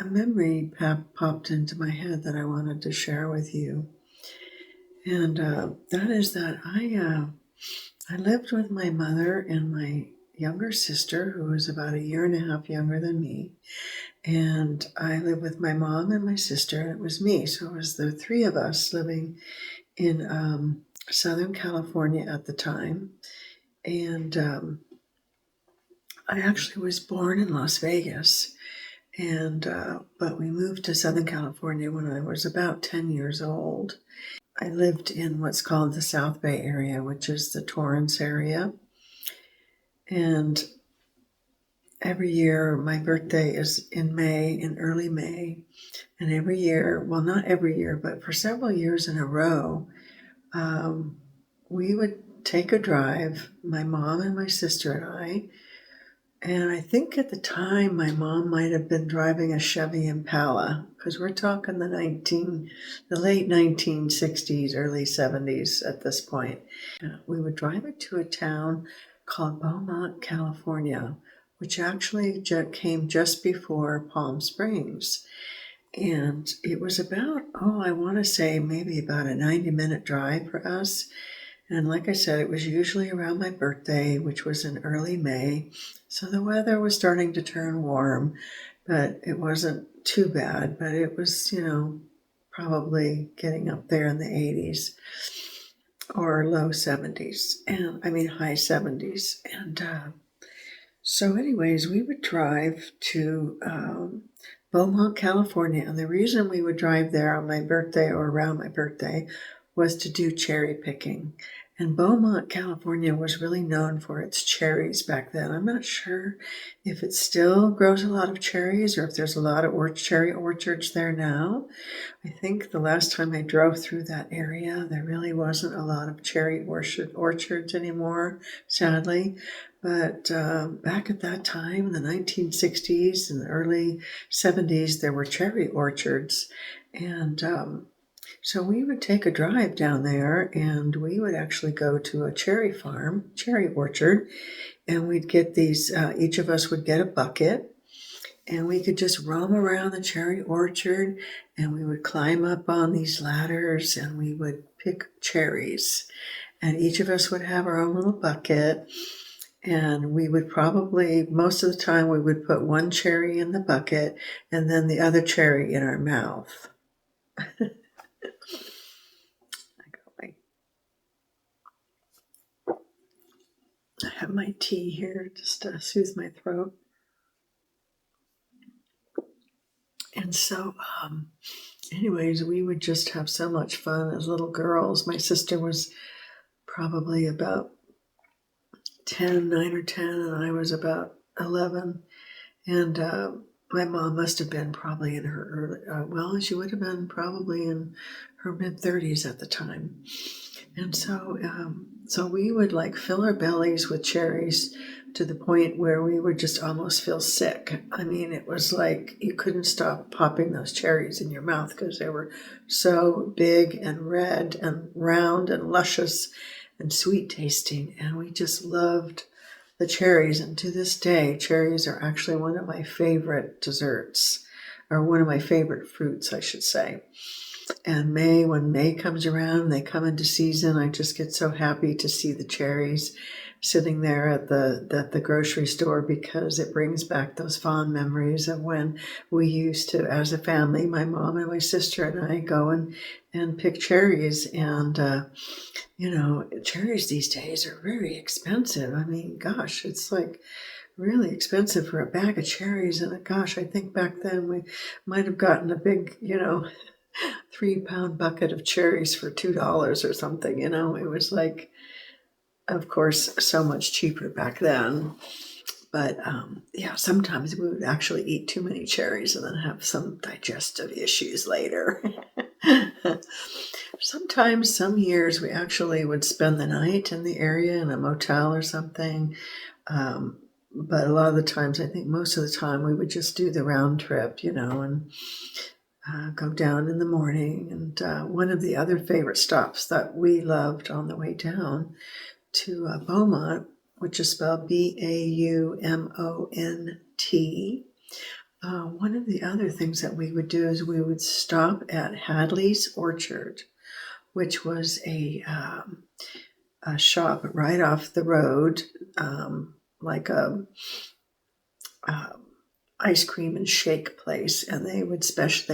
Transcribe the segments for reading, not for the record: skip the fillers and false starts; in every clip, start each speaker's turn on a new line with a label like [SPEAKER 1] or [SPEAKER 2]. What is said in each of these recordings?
[SPEAKER 1] a memory popped into my head that I wanted to share with you. And that is that I lived with my mother and my younger sister, who was about a year and a half younger than me. And I lived with my mom and my sister, and it was me. So it was the three of us living in Southern California at the time. And I actually was born in Las Vegas. And but we moved to Southern California when I was about 10 years old. I lived in what's called the South Bay area, which is the Torrance area. And every year, my birthday is in May, in early May. And every year, well, not every year, but for several years in a row, we would take a drive, my mom and my sister and I. And I think at the time, my mom might have been driving a Chevy Impala, because we're talking the late 1960s, early 70s at this point. We would drive it to a town called Beaumont, California, which actually came just before Palm Springs. And it was about, I want to say maybe about a 90-minute drive for us. And like I said, it was usually around my birthday, which was in early May. So the weather was starting to turn warm, but it wasn't too bad. But it was, probably getting up there in the 80s or low 70s, and I mean high 70s. And so anyways, we would drive to Beaumont, California. And the reason we would drive there on my birthday or around my birthday was to do cherry picking. And Beaumont, California was really known for its cherries back then. I'm not sure if it still grows a lot of cherries or if there's a lot of cherry orchards there now. I think the last time I drove through that area, there really wasn't a lot of cherry orchards anymore, sadly. But back at that time, in the 1960s and the early 70s, there were cherry orchards. And so we would take a drive down there, and we would actually go to a cherry orchard, and we'd get these, each of us would get a bucket, and we could just roam around the cherry orchard, and we would climb up on these ladders, and we would pick cherries. And each of us would have our own little bucket, and we would probably, most of the time, we would put one cherry in the bucket, and then the other cherry in our mouth. I have my tea here just to soothe my throat. And so, anyways, we would just have so much fun as little girls. My sister was probably about 9 or 10, and I was about 11. And my mom must have been probably in her early, she would have been probably in her mid-30s at the time. And so we would like fill our bellies with cherries to the point where we would just almost feel sick. I mean, it was like you couldn't stop popping those cherries in your mouth because they were so big and red and round and luscious and sweet tasting. And we just loved the cherries. And to this day, cherries are actually one of my favorite desserts, or one of my favorite fruits, I should say. And when May comes around, they come into season, I just get so happy to see the cherries sitting there at the grocery store, because it brings back those fond memories of when we used to, as a family, my mom and my sister and I, go and pick cherries. And, cherries these days are very expensive. I mean, gosh, it's like really expensive for a bag of cherries. And gosh, I think back then we might have gotten a big, 3-pound bucket of cherries for $2 or something. It was like, of course, so much cheaper back then. But sometimes we would actually eat too many cherries and then have some digestive issues later. Sometimes, some years, we actually would spend the night in the area in a motel or something. But a lot of the times, I think most of the time, we would just do the round trip, and go down in the morning. And one of the other favorite stops that we loved on the way down to Beaumont, which is spelled Beaumont, One of the other things that we would do is we would stop at Hadley's Orchard, which was a shop right off the road, like a ice cream and shake place, and they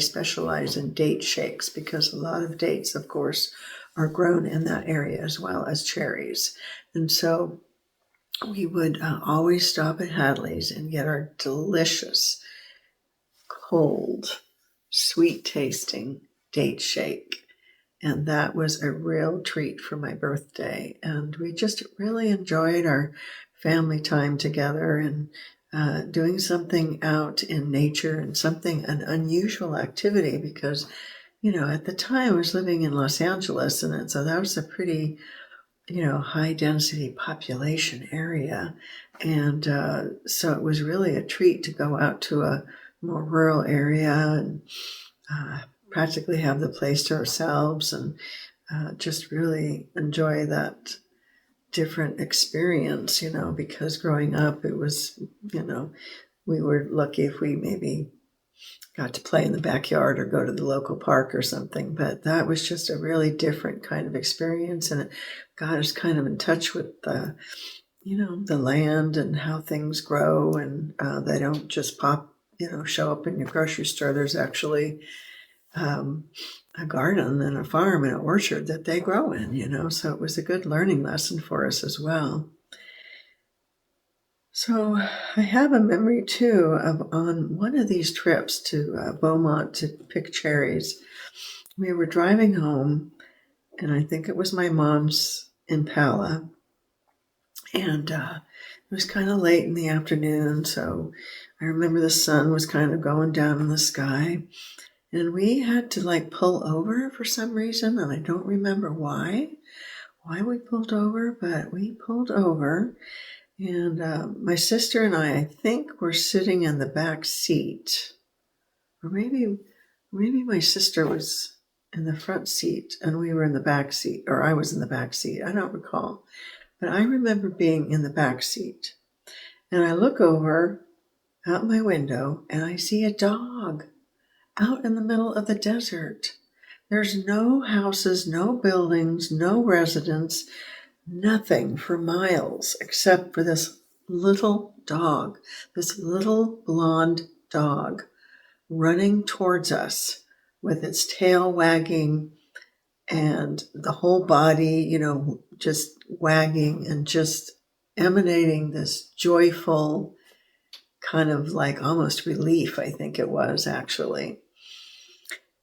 [SPEAKER 1] specialize in date shakes because a lot of dates, of course, are grown in that area as well as cherries. And so we would always stop at Hadley's and get our delicious, cold, sweet tasting date shake. And that was a real treat for my birthday. And we just really enjoyed our family time together and doing something out in nature and an unusual activity because, at the time I was living in Los Angeles, and so that was a pretty, high density population area. And so it was really a treat to go out to a more rural area and practically have the place to ourselves and just really enjoy that different experience, because growing up it was, we were lucky if we maybe got to play in the backyard or go to the local park or something, but that was just a really different kind of experience, and it got us kind of in touch with the land and how things grow, and they don't just show up in your grocery store. There's actually a garden and a farm and an orchard that they grow in, so it was a good learning lesson for us as well. So I have a memory too of on one of these trips to Beaumont to pick cherries. We were driving home, and I think it was my mom's Impala, and it was kind of late in the afternoon, so I remember the sun was kind of going down in the sky. And we had to pull over for some reason, and I don't remember why we pulled over, but we pulled over. And my sister and I think, were sitting in the back seat. Or maybe my sister was in the front seat and we were in the back seat, or I was in the back seat. I don't recall. But I remember being in the back seat. And I look over out my window and I see a dog out in the middle of the desert. There's no houses, no buildings, no residents, nothing for miles except for this little dog, this little blonde dog running towards us with its tail wagging and the whole body, just wagging and just emanating this joyful kind of almost relief, I think it was actually.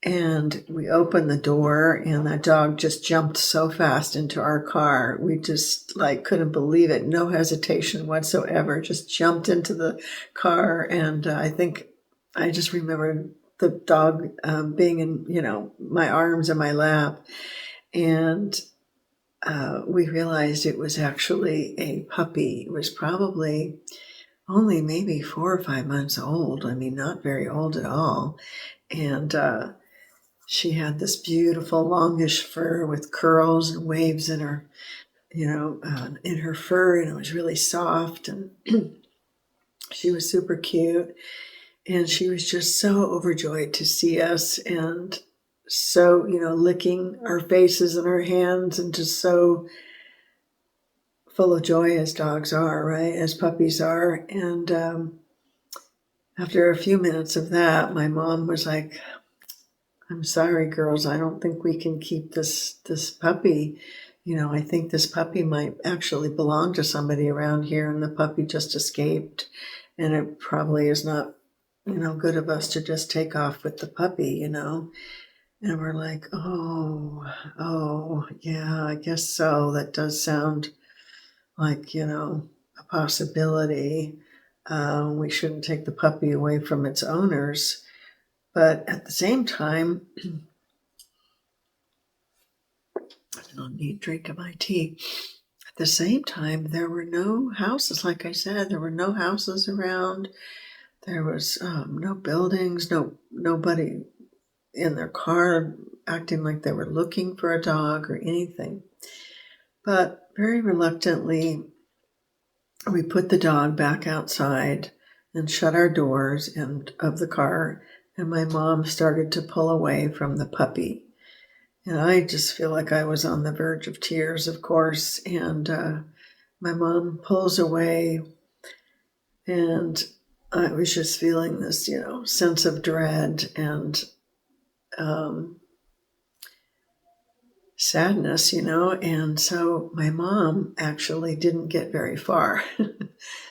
[SPEAKER 1] And we opened the door and that dog just jumped so fast into our car. We just couldn't believe it. No hesitation whatsoever. Just jumped into the car. And I think I just remember the dog being in, my arms and my lap. And we realized it was actually a puppy. It was probably only maybe 4 or 5 months old. I mean, not very old at all. And she had this beautiful longish fur with curls and waves in her, in her fur, and it was really soft, and she was super cute. And she was just so overjoyed to see us, and so, licking our faces and our hands, and just so full of joy as dogs are, right? As puppies are. And after a few minutes of that, my mom was like, "I'm sorry, girls, I don't think we can keep this puppy. I think this puppy might actually belong to somebody around here, and the puppy just escaped. And it probably is not, good of us to just take off with the puppy, And we're like, oh, yeah, I guess so. That does sound like, a possibility. We shouldn't take the puppy away from its owners. But at the same time," I don't need a drink of my tea. At the same time, there were no houses. Like I said, there were no houses around. There was no buildings, nobody in their car acting like they were looking for a dog or anything. But very reluctantly, we put the dog back outside and shut our doors and of the car, and my mom started to pull away from the puppy. And I just feel like I was on the verge of tears, of course. And my mom pulls away, and I was just feeling this, sense of dread and sadness, And so my mom actually didn't get very far.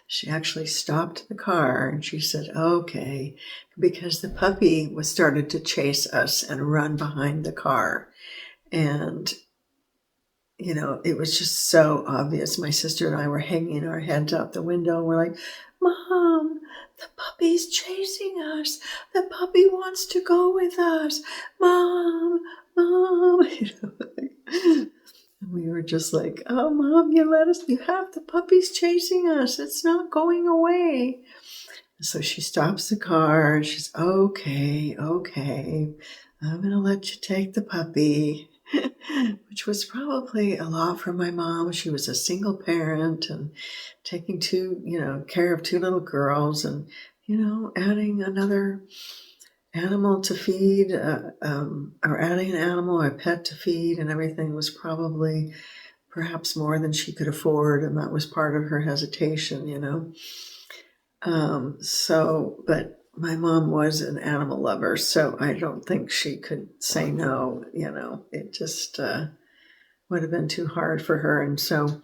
[SPEAKER 1] She actually stopped the car and she said, okay, because the puppy was started to chase us and run behind the car. And it was just so obvious. My sister and I were hanging our heads out the window. We're like, Mom, the puppy's chasing us. The puppy wants to go with us. Mom, Mom. We were just like, oh, Mom, you have the puppy's chasing us. It's not going away. So she stops the car. She's, okay, I'm going to let you take the puppy. Which was probably a lot for my mom. She was a single parent and taking care of two little girls and, adding another animal to feed, or adding an animal or a pet to feed and everything was probably perhaps more than she could afford. And that was part of her hesitation, but my mom was an animal lover, so I don't think she could say no, it just would have been too hard for her. And so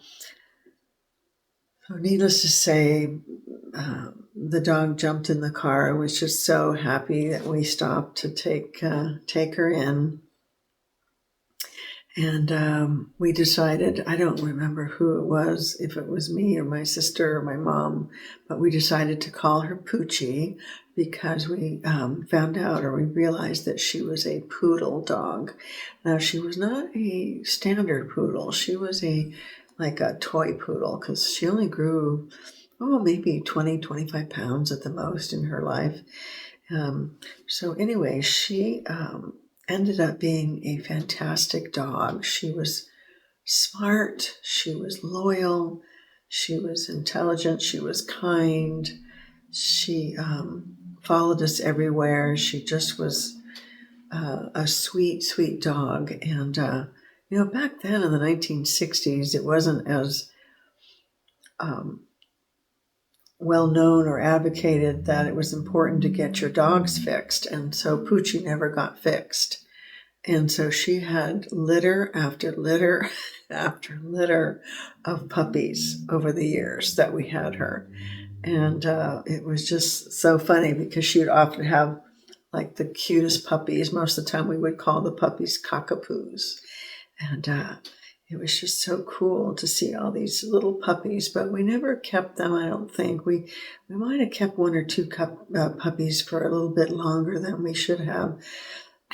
[SPEAKER 1] needless to say, the dog jumped in the car and was just so happy that we stopped to take her in. And we decided, I don't remember who it was, if it was me or my sister or my mom, but we decided to call her Poochie because we found out, or we realized that she was a poodle dog. Now, she was not a standard poodle. She was like a toy poodle because she only grew, maybe 20, 25 pounds at the most in her life. So anyway, she ended up being a fantastic dog. She was smart, she was loyal, she was intelligent, she was kind, she followed us everywhere. She just was a sweet, sweet dog. And, back then in the 1960s, it wasn't as well known or advocated that it was important to get your dogs fixed. And so Poochie never got fixed. And so she had litter after litter after litter of puppies over the years that we had her. And it was just so funny because she would often have like the cutest puppies. Most of the time we would call the puppies cockapoos. And it was just so cool to see all these little puppies, but we never kept them, I don't think. We might have kept one or two puppies for a little bit longer than we should have.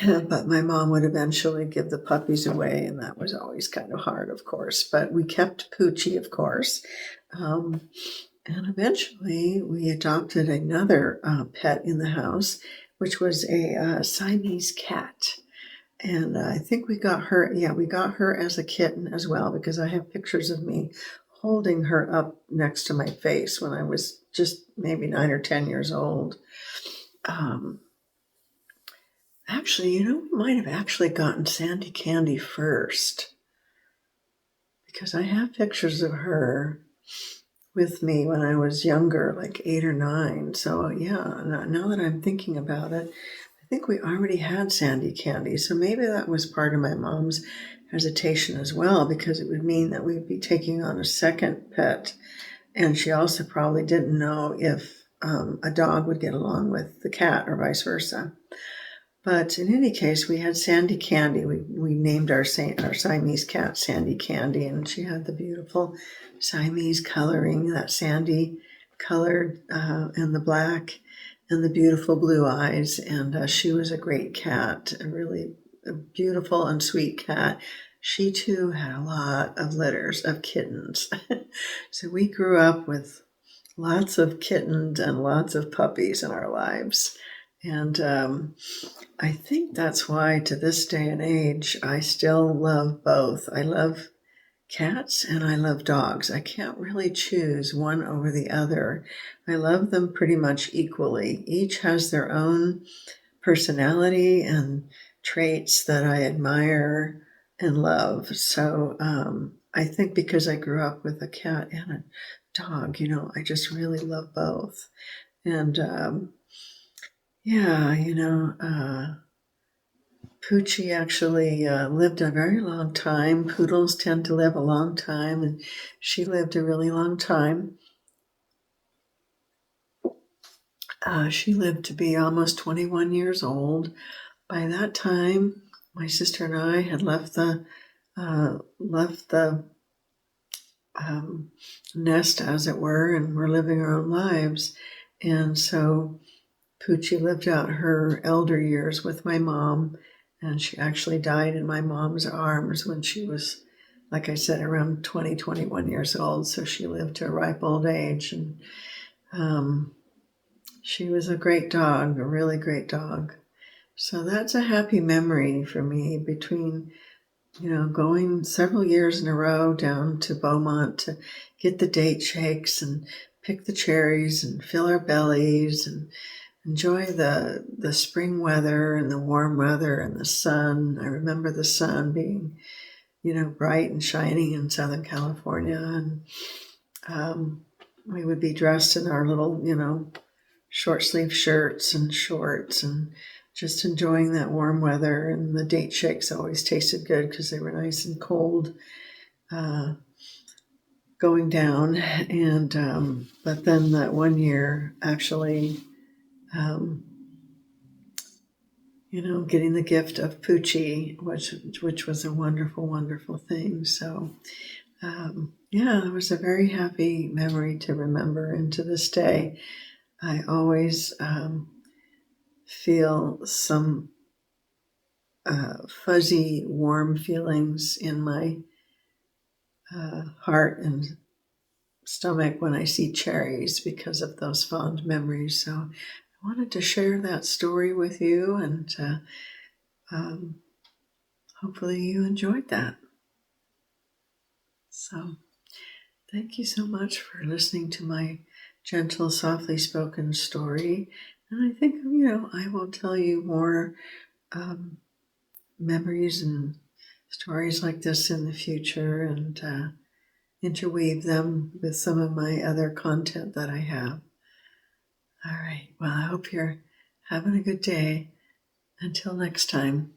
[SPEAKER 1] But my mom would eventually give the puppies away, and that was always kind of hard, of course. But we kept Poochie, of course. And eventually we adopted another pet in the house, which was a Siamese cat. And I think we got her as a kitten as well, because I have pictures of me holding her up next to my face when I was just maybe 9 or 10 years old. Actually, we might have actually gotten Sandy Candy first, because I have pictures of her with me when I was younger, like 8 or 9. So yeah, now that I'm thinking about it, I think we already had Sandy Candy. So maybe that was part of my mom's hesitation as well, because it would mean that we'd be taking on a second pet. And she also probably didn't know if a dog would get along with the cat or vice versa. But in any case, we had Sandy Candy. We named our Siamese cat Sandy Candy, and she had the beautiful Siamese coloring, that sandy colored, and the black, and the beautiful blue eyes. And she was a great cat, a really beautiful and sweet cat. She too had a lot of litters of kittens. So we grew up with lots of kittens and lots of puppies in our lives. And I think that's why to this day and age, I still love both. I love cats and I love dogs. I can't really choose one over the other. I love them pretty much equally. Each has their own personality and traits that I admire and love. So I think because I grew up with a cat and a dog, I just really love both. And yeah, Poochie actually lived a very long time. Poodles tend to live a long time, and she lived a really long time. She lived to be almost 21 years old. By that time, my sister and I had left the nest, as it were, and were living our own lives. And so Poochie lived out her elder years with my mom, and she actually died in my mom's arms when she was, like I said, around 20, 21 years old. So she lived to a ripe old age, and she was a great dog, a really great dog. So that's a happy memory for me between, going several years in a row down to Beaumont to get the date shakes and pick the cherries and fill our bellies and enjoy the spring weather and the warm weather and the sun. I remember the sun being, bright and shining in Southern California. And we would be dressed in our little, short sleeve shirts and shorts and just enjoying that warm weather. And the date shakes always tasted good because they were nice and cold going down. And but then that one year, actually, getting the gift of Poochie, which was a wonderful, wonderful thing. So yeah, it was a very happy memory to remember. And to this day, I always feel some fuzzy, warm feelings in my heart and stomach when I see cherries because of those fond memories. So I wanted to share that story with you, and um, hopefully you enjoyed that. So thank you so much for listening to my gentle, softly spoken story. And I think, I will tell you more um, memories and stories like this in the future, and interweave them with some of my other content that I have. All right. Well, I hope you're having a good day. Until next time.